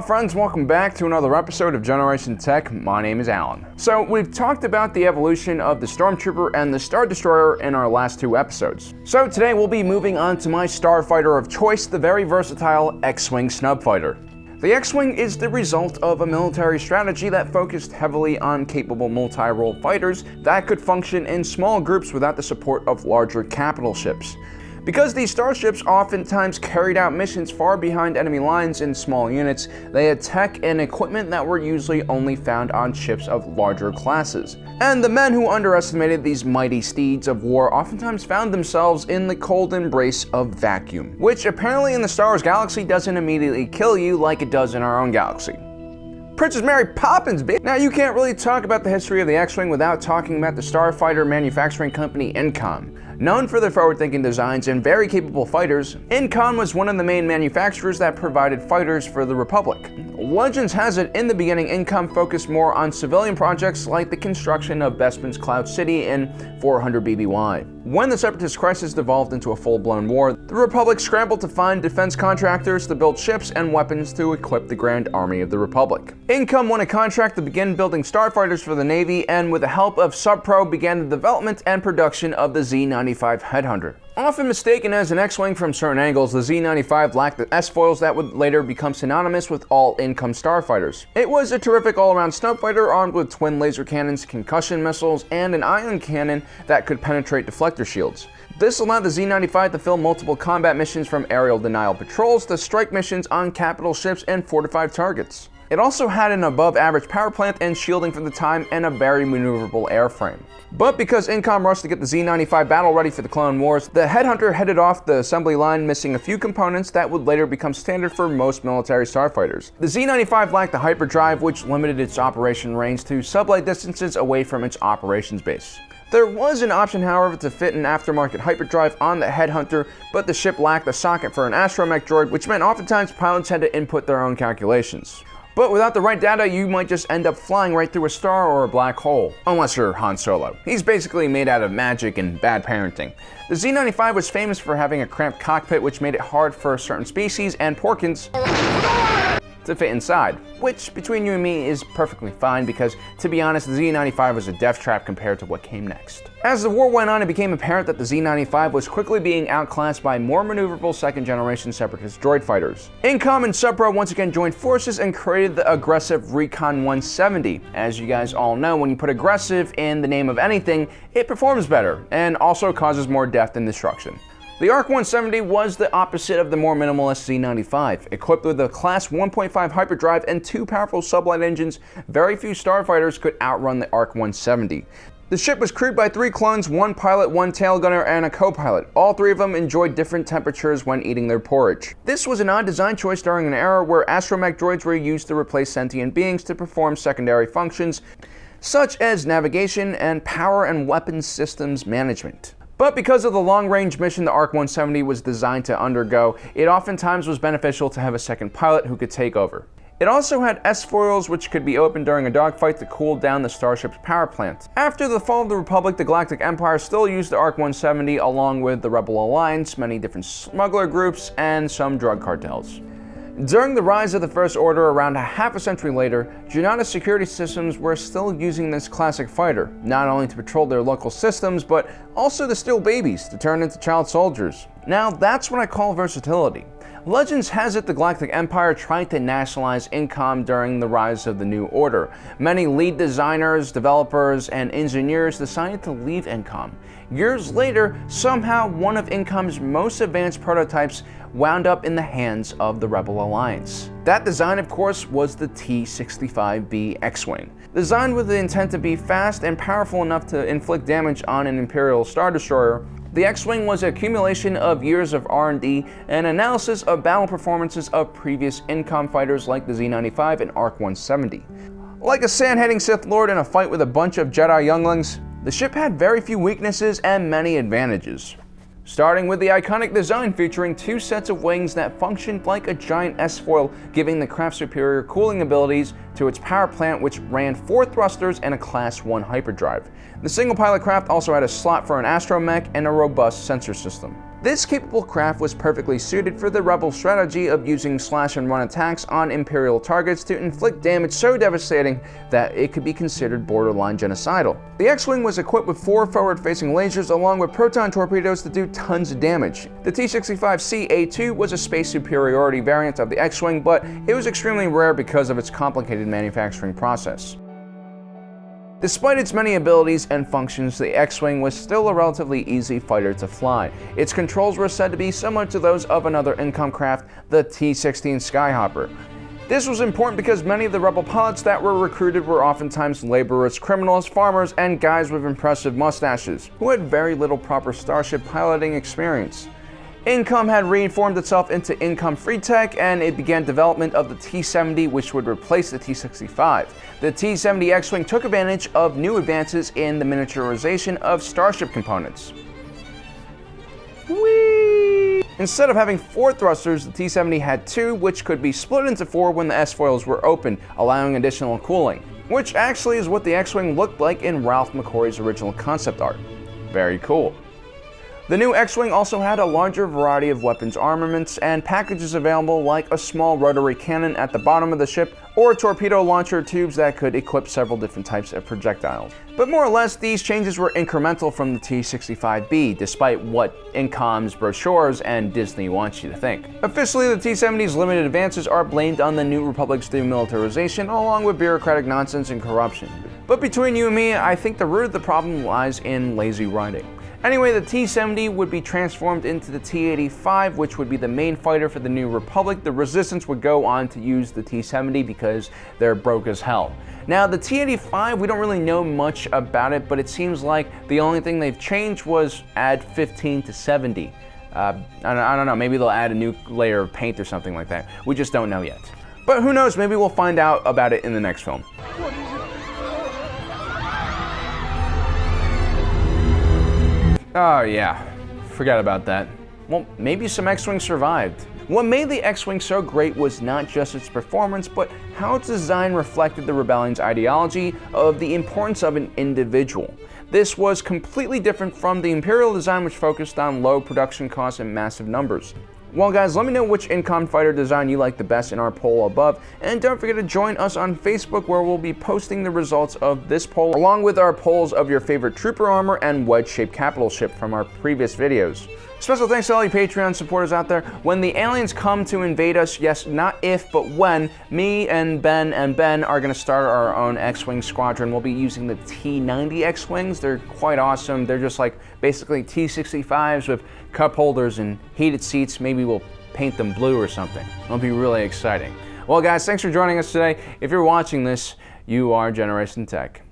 Friends, welcome back to another episode of Generation Tech. My name is Alan. So we've talked about the evolution of the Stormtrooper and the Star Destroyer in our last two episodes. So today we'll be moving on to my Starfighter of choice, the very versatile Xwing Snubfighter. The Xwing is the result of a military strategy that focused heavily on capable multi-role fighters that could function in small groups without the support of larger capital ships. Because these starships oftentimes carried out missions far behind enemy lines in small units, they had tech and equipment that were usually only found on ships of larger classes. And the men who underestimated these mighty steeds of war oftentimes found themselves in the cold embrace of vacuum, which apparently in the Star Wars galaxy doesn't immediately kill you like it does in our own galaxy. Princess Mary Poppins, bitch! Now, you can't really talk about the history of the Xwing without talking about the Starfighter manufacturing company Incom. Known for their forward-thinking designs and very capable fighters, Incom was one of the main manufacturers that provided fighters for the Republic. Legends has it in the beginning Incom focused more on civilian projects like the construction of Bespin's Cloud City in 400 BBY. When the Separatist crisis devolved into a full-blown war, the Republic scrambled to find defense contractors to build ships and weapons to equip the Grand Army of the Republic. Incom won a contract to begin building starfighters for the Navy, and with the help of Subpro began the development and production of the Z-95 Headhunter. Often mistaken as an X-Wing from certain angles, the Z-95 lacked the S-foils that would later become synonymous with all Incom starfighters. It was a terrific all-around snubfighter armed with twin laser cannons, concussion missiles, and an ion cannon that could penetrate deflector shields. This allowed the Z-95 to fill multiple combat missions, from aerial denial patrols to strike missions on capital ships and fortified targets. It also had an above-average power plant and shielding for the time, and a very maneuverable airframe. But because Incom rushed to get the Z-95 battle ready for the Clone Wars, the Headhunter headed off the assembly line, missing a few components that would later become standard for most military starfighters. The Z-95 lacked the hyperdrive, which limited its operation range to sublight distances away from its operations base. There was an option, however, to fit an aftermarket hyperdrive on the Headhunter, but the ship lacked a socket for an astromech droid, which meant oftentimes pilots had to input their own calculations. But without the right data, you might just end up flying right through a star or a black hole. Unless you're Han Solo. He's basically made out of magic and bad parenting. The Z-95 was famous for having a cramped cockpit, which made it hard for certain species and Porkins to fit inside, which between you and me is perfectly fine because, to be honest, the Z-95 was a death trap compared to what came next. As the war went on, it became apparent that the Z-95 was quickly being outclassed by more maneuverable second-generation Separatist droid fighters. Incom and Subpro once again joined forces and created the aggressive Recon 170. As you guys all know, when you put aggressive in the name of anything, it performs better and also causes more death and destruction. The ARC 170 was the opposite of the more minimalist Z-95. Equipped with a Class 1.5 hyperdrive and two powerful sublight engines, very few starfighters could outrun the ARC 170. The ship was crewed by three clones, one pilot, one tail gunner, and a co-pilot. All three of them enjoyed different temperatures when eating their porridge. This was an odd design choice during an era where astromech droids were used to replace sentient beings to perform secondary functions, such as navigation and power and weapons systems management. But because of the long-range mission the ARC 170 was designed to undergo, it oftentimes was beneficial to have a second pilot who could take over. It also had S-foils, which could be opened during a dogfight to cool down the starship's power plant. After the fall of the Republic, the Galactic Empire still used the ARC 170 along with the Rebel Alliance, many different smuggler groups, and some drug cartels. During the rise of the First Order around a half a century later, Janata's security systems were still using this classic fighter, not only to patrol their local systems, but also to steal babies to turn into child soldiers. Now that's what I call versatility. Legends has it the Galactic Empire tried to nationalize Incom during the rise of the New Order. Many lead designers, developers, and engineers decided to leave Incom. Years later, somehow one of Incom's most advanced prototypes wound up in the hands of the Rebel Alliance. That design, of course, was the T-65B Xwing. Designed with the intent to be fast and powerful enough to inflict damage on an Imperial Star Destroyer, the Xwing was an accumulation of years of R&D and analysis of battle performances of previous Incom fighters like the Z-95 and ARC 170. Like a sand-heading Sith Lord in a fight with a bunch of Jedi younglings, the ship had very few weaknesses and many advantages. Starting with the iconic design featuring two sets of wings that functioned like a giant S-foil, giving the craft superior cooling abilities to its power plant, which ran 4 thrusters and a Class 1 hyperdrive. The single pilot craft also had a slot for an astromech and a robust sensor system. This capable craft was perfectly suited for the Rebel strategy of using slash and run attacks on Imperial targets to inflict damage so devastating that it could be considered borderline genocidal. The Xwing was equipped with 4 forward-facing lasers along with proton torpedoes to do tons of damage. The T-65C-A2 was a space superiority variant of the Xwing, but it was extremely rare because of its complicated manufacturing process. Despite its many abilities and functions, the Xwing was still a relatively easy fighter to fly. Its controls were said to be similar to those of another income craft, the T-16 Skyhopper. This was important because many of the Rebel pilots that were recruited were oftentimes laborers, criminals, farmers, and guys with impressive mustaches, who had very little proper starship piloting experience. Income had reformed itself into Income Free Tech, and it began development of the T-70, which would replace the T-65. The T-70 Xwing took advantage of new advances in the miniaturization of starship components. Whee! Instead of having 4 thrusters, the T-70 had 2, which could be split into 4 when the S-foils were open, allowing additional cooling, which actually is what the Xwing looked like in Ralph McQuarrie's original concept art. Very cool. The new Xwing also had a larger variety of weapons armaments and packages available, like a small rotary cannon at the bottom of the ship or torpedo launcher tubes that could equip several different types of projectiles. But more or less, these changes were incremental from the T-65B, despite what Incom's brochures and Disney wants you to think. Officially, the T-70's limited advances are blamed on the New Republic's demilitarization, along with bureaucratic nonsense and corruption. But between you and me, I think the root of the problem lies in lazy writing. Anyway, the T-70 would be transformed into the T-85, which would be the main fighter for the New Republic. The Resistance would go on to use the T-70 because they're broke as hell. Now, the T-85, we don't really know much about it, but it seems like the only thing they've changed was add 15 to 70. I don't know, maybe they'll add a new layer of paint or something like that. We just don't know yet. But who knows, maybe we'll find out about it in the next film. Oh yeah, forgot about that. Well, maybe some X-Wing survived. What made the X-Wing so great was not just its performance, but how its design reflected the Rebellion's ideology of the importance of an individual. This was completely different from the Imperial design, which focused on low production costs and massive numbers. Well guys, let me know which Incom fighter design you like the best in our poll above, and don't forget to join us on Facebook, where we'll be posting the results of this poll along with our polls of your favorite trooper armor and wedge-shaped capital ship from our previous videos. Special thanks to all you Patreon supporters out there. When the aliens come to invade us, yes, not if, but when, me and Ben are going to start our own X-Wing squadron. We'll be using the T-90 X-Wings. They're quite awesome. They're just like basically T-65s with cup holders and heated seats. Maybe we'll paint them blue or something. It'll be really exciting. Well guys, thanks for joining us today. If you're watching this, you are Generation Tech.